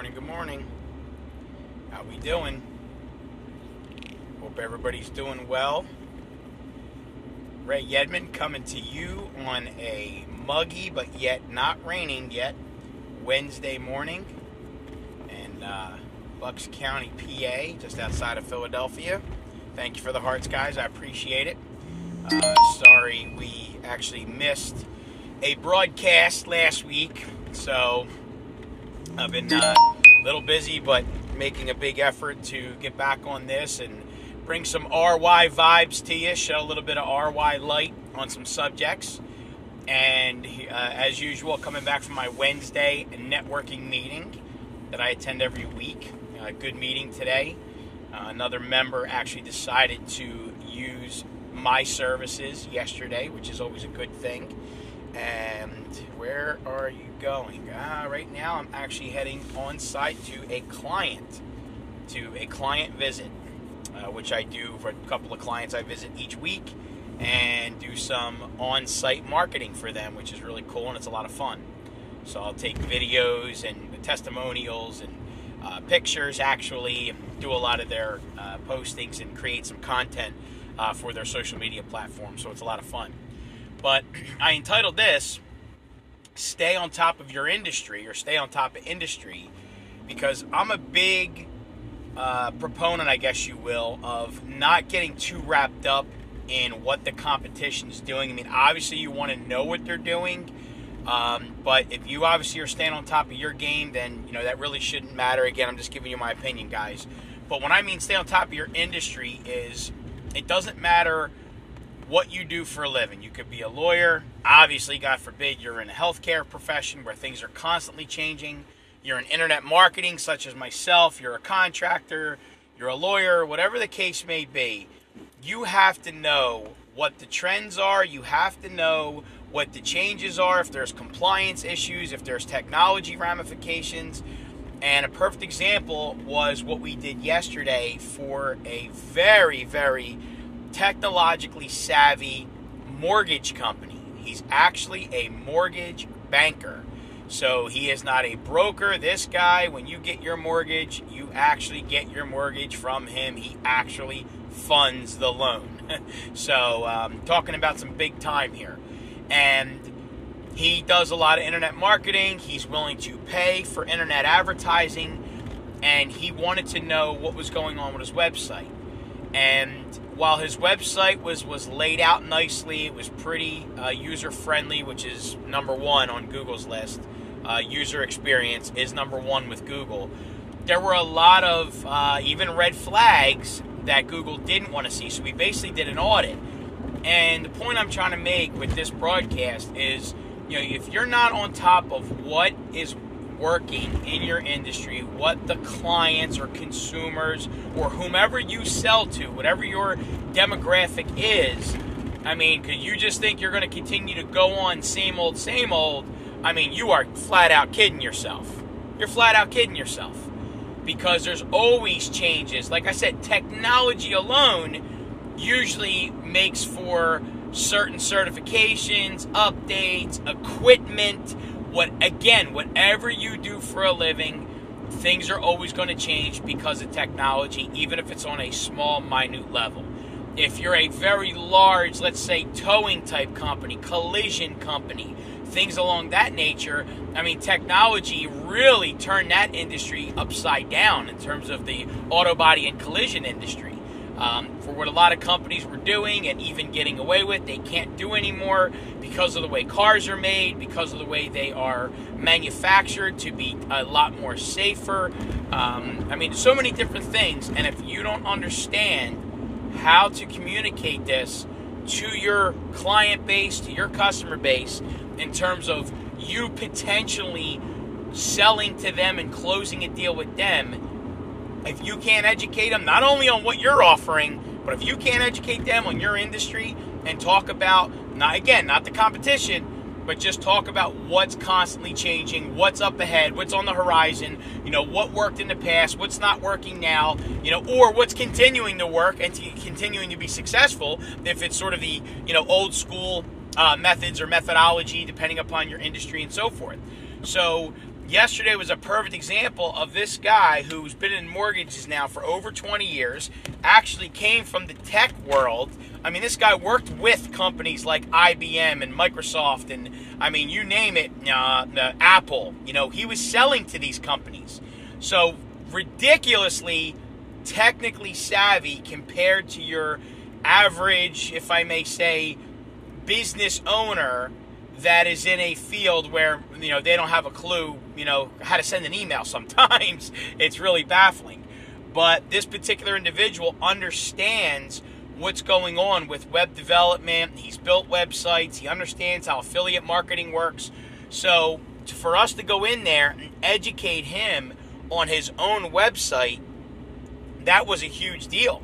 morning, good morning. How we doing? Hope everybody's doing well. Ray Yedman coming to you on a muggy but yet not raining yet Wednesday morning in Bucks County, PA, just outside of Philadelphia. Thank you for the hearts, guys. I appreciate it. Sorry we actually missed a broadcast last week, so I've been a little busy, but making a big effort to get back on this and bring some RY vibes to you, shed a little bit of RY light on some subjects. And as usual, coming back from my Wednesday networking meeting that I attend every week. A good meeting today. Another member actually decided to use my services yesterday, which is always a good thing. And where are you going? Right now I'm actually heading on site to a client visit, which I do for a couple of clients I visit each week, and do some on-site marketing for them, which is really cool and it's a lot of fun. So I'll take videos and testimonials and pictures, actually do a lot of their postings and create some content for their social media platform. So it's a lot of fun. But I entitled this, Stay on Top of Your Industry, or Stay on Top of Industry, because I'm a big proponent, I guess you will, of not getting too wrapped up in what the competition's doing. I mean, obviously you want to know what they're doing, but if you obviously are staying on top of your game, then that really shouldn't matter. Again, I'm just giving you my opinion, guys. But when I mean stay on top of your industry, is it doesn't matter what you do for a living. You could be a lawyer. Obviously, God forbid, you're in a healthcare profession where things are constantly changing. You're in internet marketing, such as myself. You're a contractor. You're a lawyer. Whatever the case may be, you have to know what the trends are. You have to know what the changes are, if there's compliance issues, if there's technology ramifications. And a perfect example was what we did yesterday for a very, very technologically savvy mortgage company. He's actually a mortgage banker. So he is not a broker. This guy, when you get your mortgage, you actually get your mortgage from him. He actually funds the loan. So talking about some big time here. And he does a lot of internet marketing. He's willing to pay for internet advertising. And he wanted to know what was going on with his website. And while his website was laid out nicely, it was pretty user-friendly, which is number one on Google's list. User experience is number one with Google. There were a lot of even red flags that Google didn't want to see, so we basically did an audit. And the point I'm trying to make with this broadcast is, if you're not on top of what is working in your industry, what the clients or consumers or whomever you sell to, whatever your demographic is, I mean, could you just think you're going to continue to go on same old, I mean, you are flat out kidding yourself. You're flat out kidding yourself, because there's always changes. Like I said, technology alone usually makes for certain certifications, updates, equipment. Whatever you do for a living, things are always going to change because of technology, even if it's on a small, minute level. If you're a very large, let's say, towing type company, collision company, things along that nature, I mean, technology really turned that industry upside down in terms of the auto body and collision industry. For what a lot of companies were doing and even getting away with, they can't do anymore because of the way cars are made, because of the way they are manufactured to be a lot more safer. I mean, so many different things. And if you don't understand how to communicate this to your client base, to your customer base, in terms of you potentially selling to them and closing a deal with them, if you can't educate them not only on what you're offering, but if you can't educate them on your industry and talk about, not the competition, but just talk about what's constantly changing, what's up ahead, what's on the horizon, what worked in the past, what's not working now, or what's continuing to work and continuing to be successful, if it's sort of the, old school methods or methodology, depending upon your industry and so forth. So yesterday was a perfect example of this guy who's been in mortgages now for over 20 years, actually came from the tech world. I mean, this guy worked with companies like IBM and Microsoft and, I mean, you name it, Apple. You know, he was selling to these companies. So ridiculously technically savvy compared to your average, if I may say, business owner that is in a field where, you know, they don't have a clue, you know, how to send an email sometimes. It's really baffling. But this particular individual understands what's going on with web development. He's built websites. He understands how affiliate marketing works. So for us to go in there and educate him on his own website, that was a huge deal,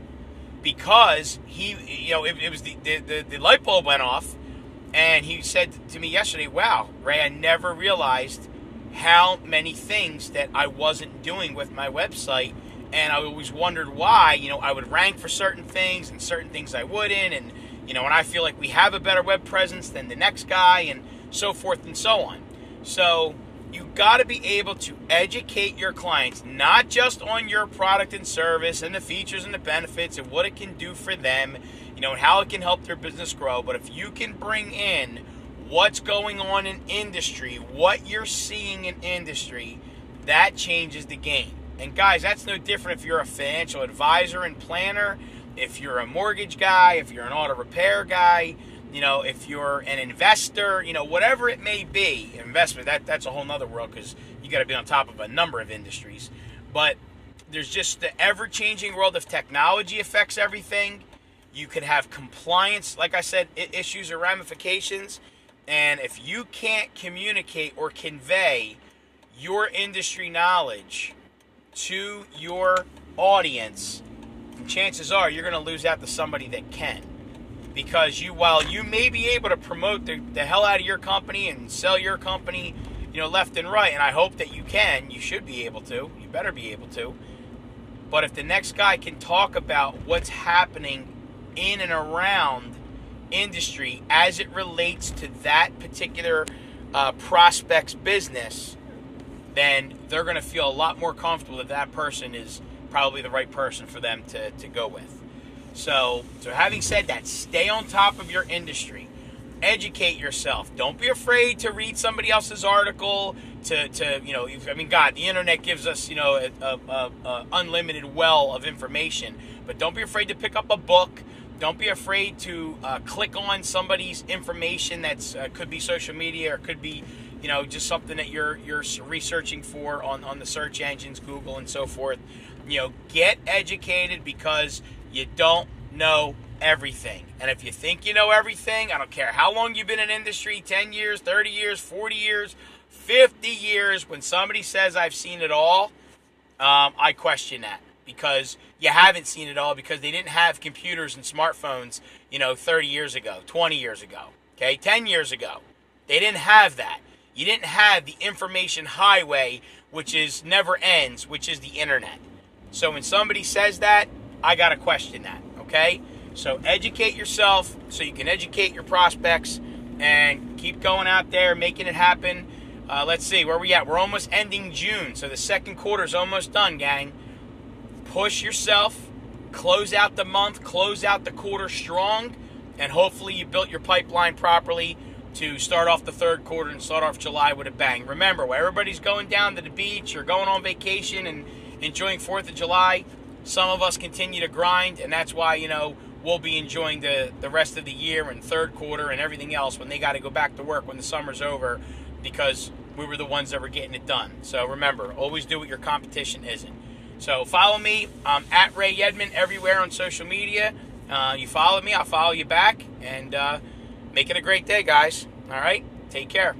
because he, you know, it was the light bulb went off, and he said to me yesterday, wow, Ray, I never realized how many things that I wasn't doing with my website, and I always wondered why, you know, I would rank for certain things and certain things I wouldn't, and, you know, and I feel like we have a better web presence than the next guy, and so forth and so on. So you got to be able to educate your clients, not just on your product and service and the features and the benefits and what it can do for them, you know, and how it can help their business grow. But if you can bring in what's going on in industry, what you're seeing in industry, that changes the game. And guys, that's no different if you're a financial advisor and planner, if you're a mortgage guy, if you're an auto repair guy, you know, if you're an investor, you know, whatever it may be. Investment, that's a whole nother world, because you got to be on top of a number of industries. But there's just the ever-changing world of technology affects everything. You could have compliance, like I said, issues or ramifications. And if you can't communicate or convey your industry knowledge to your audience, chances are you're going to lose out to somebody that can. Because while you may be able to promote the hell out of your company and sell your company, you know, left and right, and I hope that you can, you should be able to, you better be able to. But if the next guy can talk about what's happening in and around industry as it relates to that particular prospect's business, then they're going to feel a lot more comfortable that person is probably the right person for them to go with. So having said that, stay on top of your industry. Educate yourself. Don't be afraid to read somebody else's article. You know, I mean, God, the internet gives us, you know, a unlimited well of information. But don't be afraid to pick up a book. Don't be afraid to click on somebody's information that's could be social media, or could be, you know, just something that you're researching for on the search engines, Google and so forth. You know, get educated, because you don't know everything. And if you think you know everything, I don't care how long you've been in industry, 10 years, 30 years, 40 years, 50 years, when somebody says I've seen it all, I question that, because you haven't seen it all, because they didn't have computers and smartphones, you know, 30 years ago, 20 years ago, okay, 10 years ago. They didn't have that. You didn't have the information highway, which is never ends, which is the internet. So when somebody says that, I got to question that, okay? So educate yourself so you can educate your prospects, and keep going out there, making it happen. Let's see, where we at? We're almost ending June, so the second quarter is almost done, gang. Push yourself, close out the month, close out the quarter strong, and hopefully you built your pipeline properly to start off the third quarter and start off July with a bang. Remember, while everybody's going down to the beach or going on vacation and enjoying 4th of July, some of us continue to grind, and that's why, you know, we'll be enjoying the rest of the year and third quarter and everything else when they got to go back to work when the summer's over, because we were the ones that were getting it done. So remember, always do what your competition isn't. So follow me. I'm at Ray Yedman everywhere on social media. You follow me, I'll follow you back, and make it a great day, guys. All right? Take care.